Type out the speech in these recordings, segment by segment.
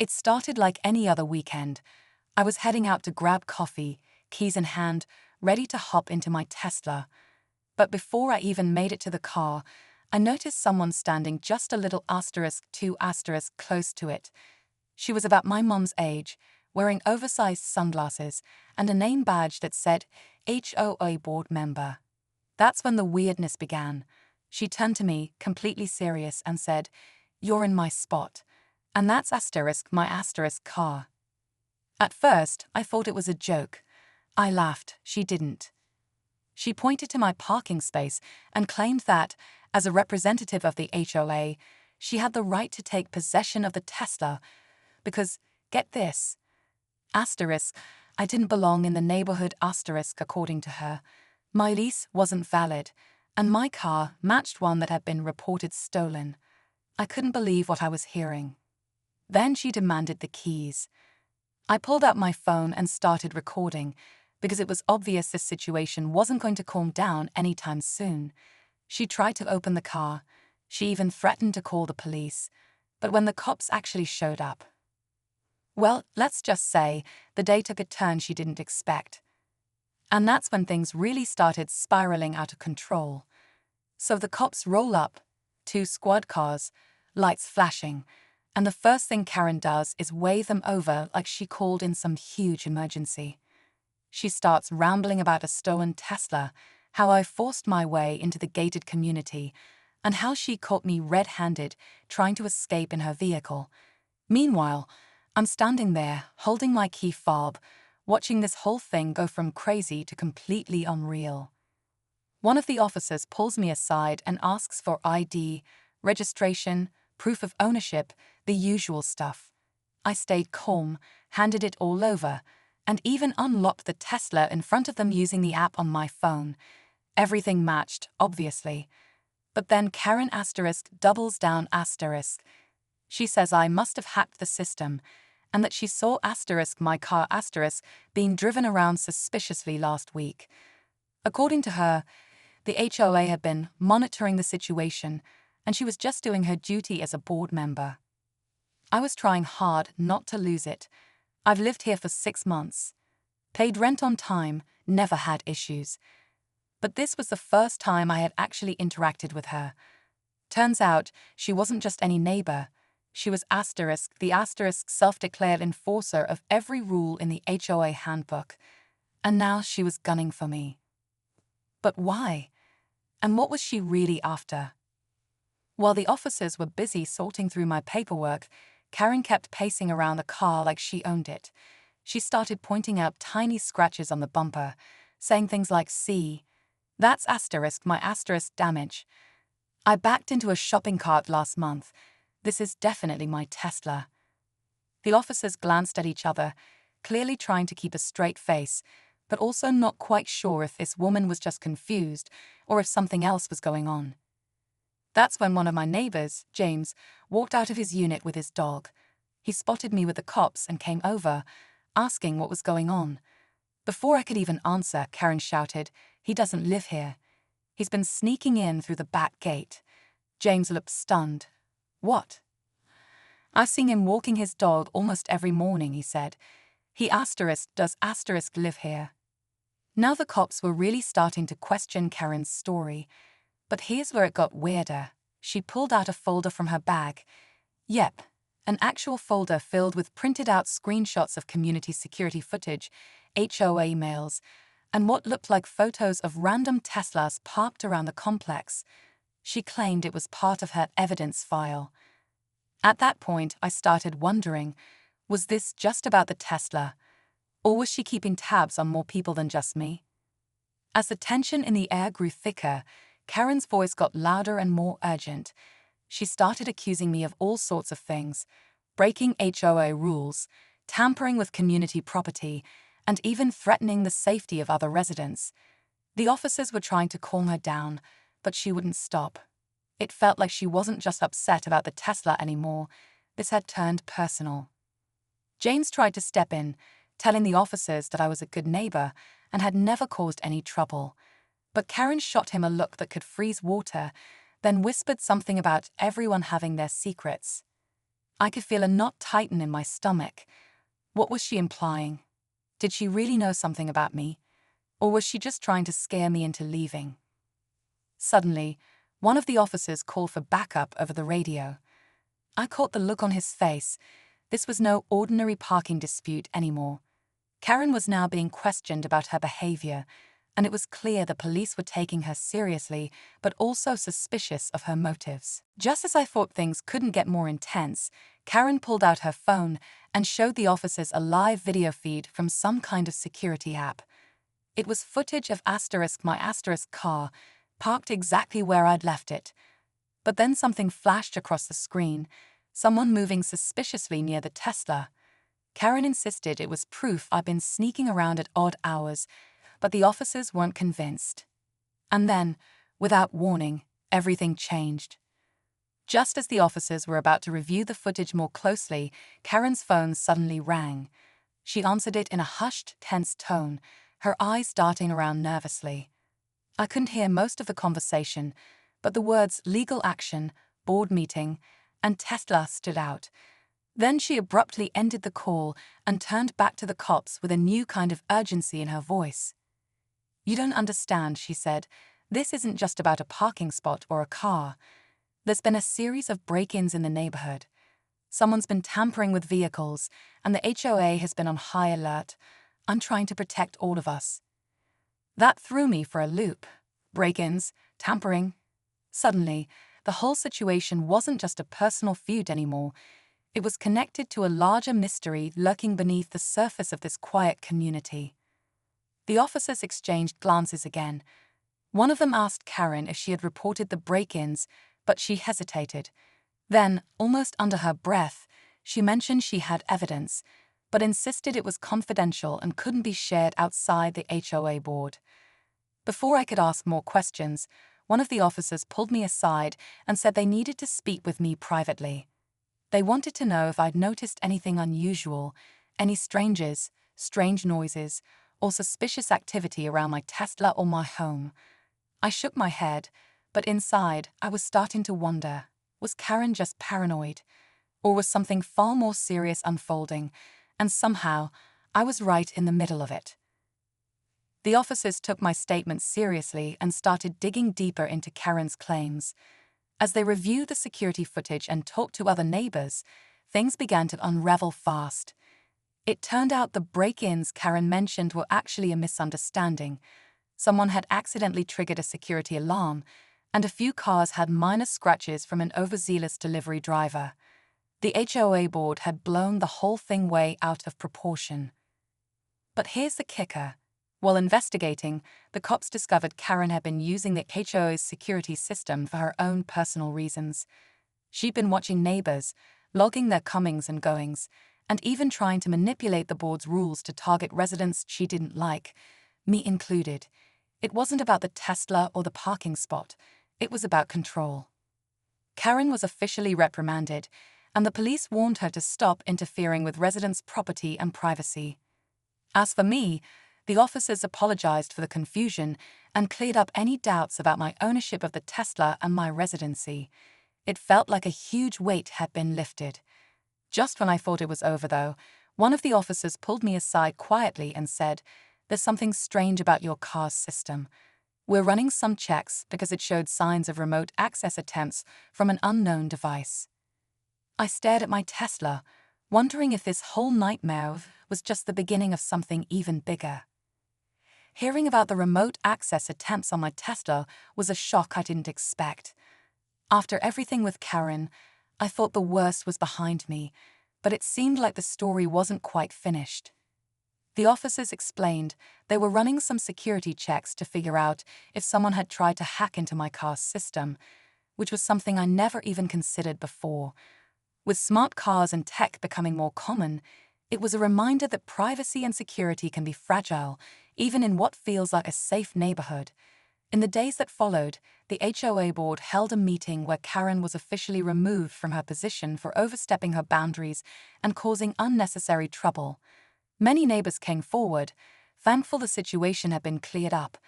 It started like any other weekend. I was heading out to grab coffee, keys in hand, ready to hop into my Tesla. But before I even made it to the car, I noticed someone standing just a little *2* close to it. She was about my mom's age, wearing oversized sunglasses and a name badge that said HOA board member. That's when the weirdness began. She turned to me, completely serious, and said, "You're in my spot. And that's my *car." At first, I thought it was a joke. I laughed. She didn't. She pointed to my parking space and claimed that, as a representative of the HOA, she had the right to take possession of the Tesla because, get this, I didn't belong in the neighborhood according to her. My lease wasn't valid, and my car matched one that had been reported stolen. I couldn't believe what I was hearing. Then she demanded the keys. I pulled out my phone and started recording, because it was obvious this situation wasn't going to calm down anytime soon. She tried to open the car. She even threatened to call the police. But when the cops actually showed up, well, let's just say the day took a turn she didn't expect. And that's when things really started spiraling out of control. So the cops roll up, 2 squad cars, lights flashing, and the first thing Karen does is wave them over like she called in some huge emergency. She starts rambling about a stolen Tesla, how I forced my way into the gated community, and how she caught me red-handed trying to escape in her vehicle. Meanwhile, I'm standing there, holding my key fob, watching this whole thing go from crazy to completely unreal. One of the officers pulls me aside and asks for ID, registration, proof of ownership, the usual stuff. I stayed calm, handed it all over, and even unlocked the Tesla in front of them using the app on my phone. Everything matched, obviously. But then Karen doubles down *. She says I must have hacked the system, and that she saw my car being driven around suspiciously last week. According to her, the HOA had been monitoring the situation, and she was just doing her duty as a board member. I was trying hard not to lose it. I've lived here for 6 months. Paid rent on time, never had issues. But this was the first time I had actually interacted with her. Turns out, she wasn't just any neighbor. She was the self-declared enforcer of every rule in the HOA handbook. And now she was gunning for me. But why? And what was she really after? While the officers were busy sorting through my paperwork, Karen kept pacing around the car like she owned it. She started pointing out tiny scratches on the bumper, saying things like, "See, that's my damage. I backed into a shopping cart last month. This is definitely my Tesla." The officers glanced at each other, clearly trying to keep a straight face, but also not quite sure if this woman was just confused or if something else was going on. That's when one of my neighbors, James, walked out of his unit with his dog. He spotted me with the cops and came over, asking what was going on. Before I could even answer, Karen shouted, "He doesn't live here. He's been sneaking in through the back gate." James looked stunned. "What?" "I've seen him walking his dog almost every morning," he said. "He does live here." Now the cops were really starting to question Karen's story. But here's where it got weirder. She pulled out a folder from her bag. Yep, an actual folder filled with printed-out screenshots of community security footage, HOA mails, and what looked like photos of random Teslas parked around the complex. She claimed it was part of her evidence file. At that point, I started wondering, was this just about the Tesla? Or was she keeping tabs on more people than just me? As the tension in the air grew thicker, Karen's voice got louder and more urgent. She started accusing me of all sorts of things: breaking HOA rules, tampering with community property, and even threatening the safety of other residents. The officers were trying to calm her down, but she wouldn't stop. It felt like she wasn't just upset about the Tesla anymore. This had turned personal. James tried to step in, telling the officers that I was a good neighbor and had never caused any trouble. But Karen shot him a look that could freeze water, then whispered something about everyone having their secrets. I could feel a knot tighten in my stomach. What was she implying? Did she really know something about me? Or was she just trying to scare me into leaving? Suddenly, one of the officers called for backup over the radio. I caught the look on his face. This was no ordinary parking dispute anymore. Karen was now being questioned about her behavior, and it was clear the police were taking her seriously, but also suspicious of her motives. Just as I thought things couldn't get more intense, Karen pulled out her phone and showed the officers a live video feed from some kind of security app. It was footage of my car, parked exactly where I'd left it. But then something flashed across the screen, someone moving suspiciously near the Tesla. Karen insisted it was proof I'd been sneaking around at odd hours, but the officers weren't convinced. And then, without warning, everything changed. Just as the officers were about to review the footage more closely, Karen's phone suddenly rang. She answered it in a hushed, tense tone, her eyes darting around nervously. I couldn't hear most of the conversation, but the words legal action, board meeting, and Tesla stood out. Then she abruptly ended the call and turned back to the cops with a new kind of urgency in her voice. "You don't understand," she said. "This isn't just about a parking spot or a car. There's been a series of break-ins in the neighborhood. Someone's been tampering with vehicles, and the HOA has been on high alert. I'm trying to protect all of us." That threw me for a loop. Break-ins, tampering. Suddenly, the whole situation wasn't just a personal feud anymore. It was connected to a larger mystery lurking beneath the surface of this quiet community. The officers exchanged glances again. One of them asked Karen if she had reported the break-ins, but she hesitated. Then, almost under her breath, she mentioned she had evidence, but insisted it was confidential and couldn't be shared outside the HOA board. Before I could ask more questions, one of the officers pulled me aside and said they needed to speak with me privately. They wanted to know if I'd noticed anything unusual, any strangers, strange noises, or suspicious activity around my Tesla or my home. I shook my head, but inside I was starting to wonder, was Karen just paranoid? Or was something far more serious unfolding, and somehow I was right in the middle of it? The officers took my statement seriously and started digging deeper into Karen's claims. As they reviewed the security footage and talked to other neighbors, things began to unravel fast. It turned out the break-ins Karen mentioned were actually a misunderstanding. Someone had accidentally triggered a security alarm, and a few cars had minor scratches from an overzealous delivery driver. The HOA board had blown the whole thing way out of proportion. But here's the kicker. While investigating, the cops discovered Karen had been using the HOA's security system for her own personal reasons. She'd been watching neighbors, logging their comings and goings, and even trying to manipulate the board's rules to target residents she didn't like, me included. It wasn't about the Tesla or the parking spot. It was about control. Karen was officially reprimanded, and the police warned her to stop interfering with residents' property and privacy. As for me, the officers apologized for the confusion and cleared up any doubts about my ownership of the Tesla and my residency. It felt like a huge weight had been lifted. Just when I thought it was over, though, one of the officers pulled me aside quietly and said, "There's something strange about your car's system. We're running some checks because it showed signs of remote access attempts from an unknown device." I stared at my Tesla, wondering if this whole nightmare was just the beginning of something even bigger. Hearing about the remote access attempts on my Tesla was a shock I didn't expect. After everything with Karen, I thought the worst was behind me, but it seemed like the story wasn't quite finished. The officers explained they were running some security checks to figure out if someone had tried to hack into my car's system, which was something I never even considered before. With smart cars and tech becoming more common, it was a reminder that privacy and security can be fragile, even in what feels like a safe neighborhood. In the days that followed, the HOA board held a meeting where Karen was officially removed from her position for overstepping her boundaries and causing unnecessary trouble. Many neighbors came forward, thankful the situation had been cleared up,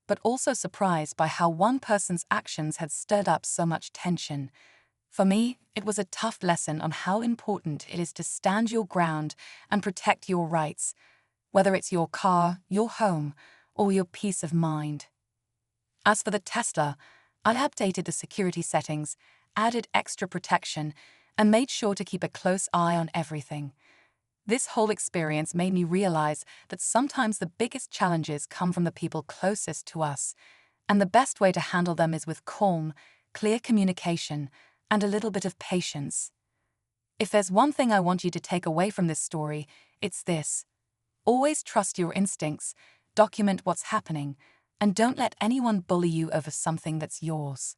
but also surprised by how one person's actions had stirred up so much tension. For me, it was a tough lesson on how important it is to stand your ground and protect your rights, whether it's your car, your home, or your peace of mind. As for the Tesla, I updated the security settings, added extra protection, and made sure to keep a close eye on everything. This whole experience made me realize that sometimes the biggest challenges come from the people closest to us, and the best way to handle them is with calm, clear communication and a little bit of patience. If there's one thing I want you to take away from this story, it's this: always trust your instincts, document what's happening, and don't let anyone bully you over something that's yours.